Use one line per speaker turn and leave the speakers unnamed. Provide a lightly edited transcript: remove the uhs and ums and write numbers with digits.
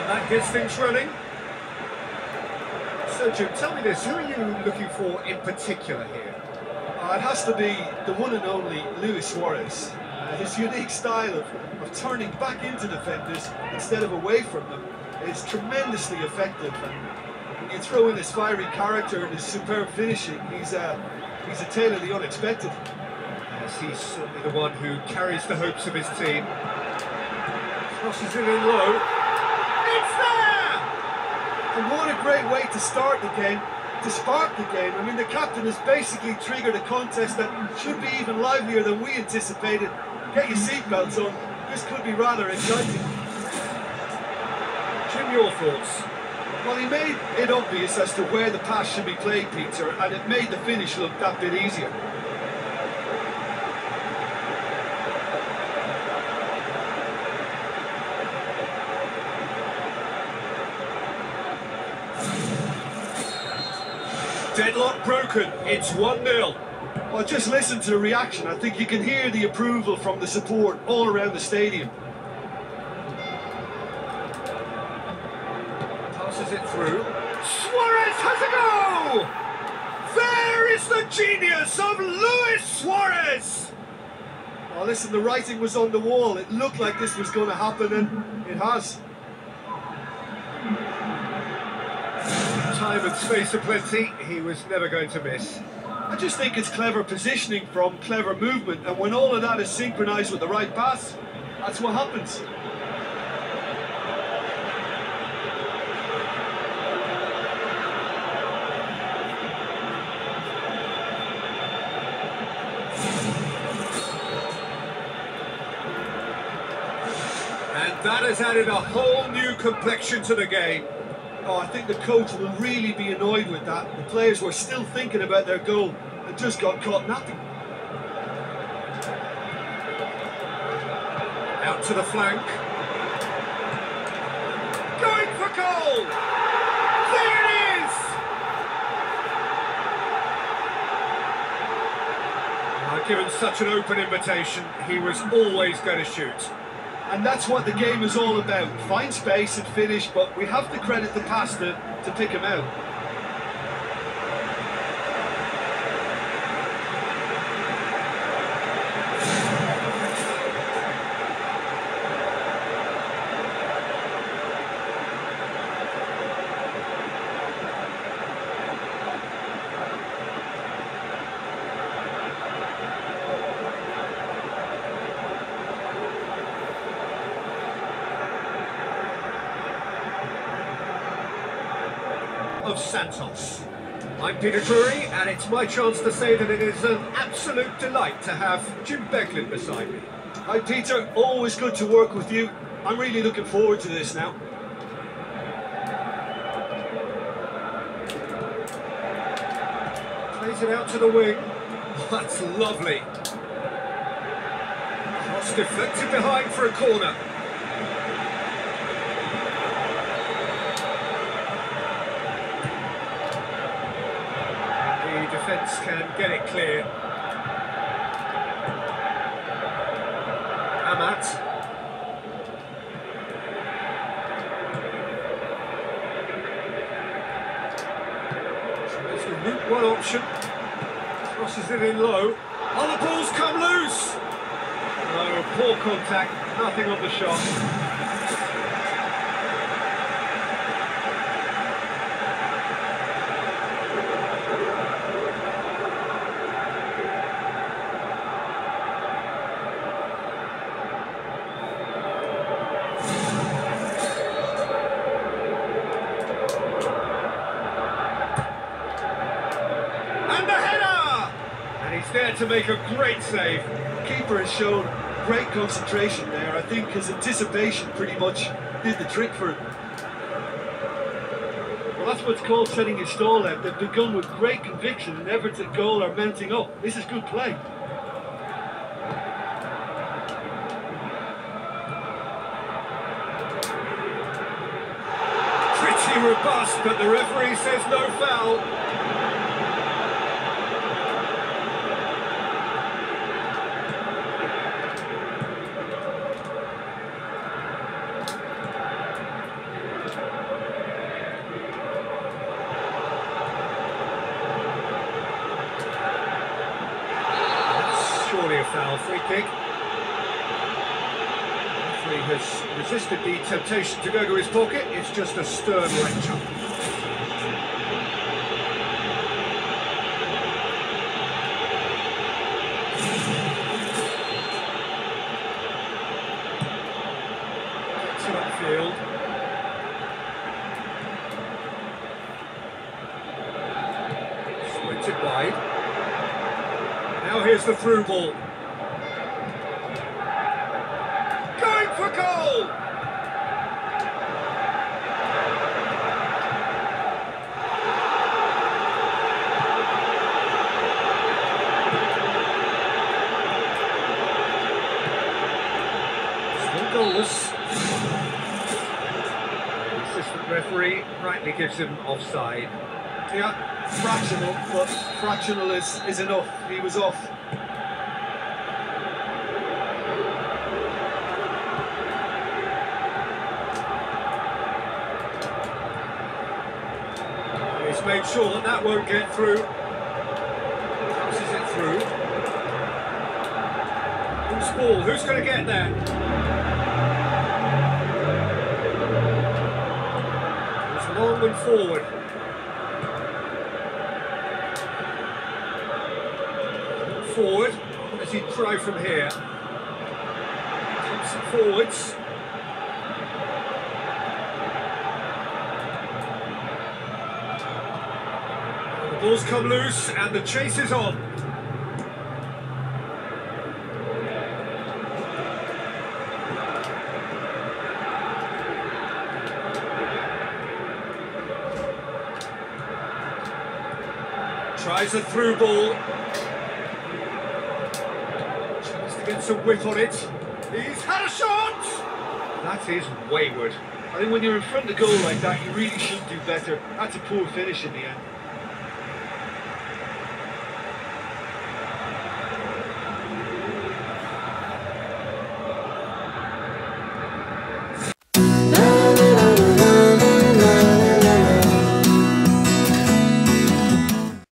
That gets things running. So Jim, tell me this, who are you looking for in particular here?
It has to be the one and only Luis Suarez. His unique style of turning back into defenders instead of away from them is tremendously effective. And when you throw in his fiery character and his superb finishing, he's a tale of the unexpected.
Yes, he's certainly the one who carries the hopes of his team. Crosses it in low. It's there!
And what a great way to start the game, to spark the game. I mean, the captain has basically triggered a contest that should be even livelier than we anticipated. Get your seatbelts on, this could be rather exciting.
Jim, your thoughts?
Well, he made it obvious as to where the pass should be played, Peter, and it made the finish look that bit easier.
Deadlock broken, it's 1-0.
Well, just listen to the reaction. I think you can hear the approval from the support all around the stadium.
Passes it through. Suarez has a go! There is the genius of Luis Suarez!
Well, listen, the writing was on the wall. It looked like this was going to happen, and it has.
Time and space aplenty, he was never going to miss.
I just think it's clever positioning from clever movement, and when all of that is synchronised with the right pass, that's what happens.
And that has added a whole new complexion to the game.
Oh, I think the coach will really be annoyed with that. The players were still thinking about their goal and just got caught napping.
Out to the flank. Going for goal! There it is! Given such an open invitation, he was always going to shoot.
And that's what the game is all about. Find space and finish, but we have to credit the pass to pick him out.
Of Santos. I'm Peter Drury, and it's my chance to say that it is an absolute delight to have Jim Beglin beside me.
Hi Peter, always good to work with you. I'm really looking forward to this now.
Plays it out to the wing. That's lovely. Cross deflected behind for a corner. Defence can get it clear. Amat. It's the route one option. Crosses it in low. Oh, the ball's come loose! No, poor contact, nothing on the shot. He's there to make a great save.
Keeper has shown great concentration there. I think his anticipation pretty much did the trick for him. Well, that's what's called setting your stall out. They've begun with great conviction and efforts at goal are mounting up. This is good play.
Pretty robust, but the referee says no foul. Surely a foul. Free kick. The referee has resisted the temptation to go to his pocket. It's just a stern lecture. Gets it upfield. Sprinted wide. Now here's the through ball. Going for goal! Still goalless. The assistant referee rightly gives him offside.
Yeah, fractional, but fractional is enough. He was off.
He's made sure that that won't get through. Passes it through. Who's ball? Who's going to get there? It's long and forward. Forward. As he drive from here. Taps it forwards. The ball's come loose and the chase is on. Tries a through ball. Tries to get some whip on it. He's had a shot! That is wayward.
I think when you're in front of goal like that, you really should do better. That's a poor finish in the end.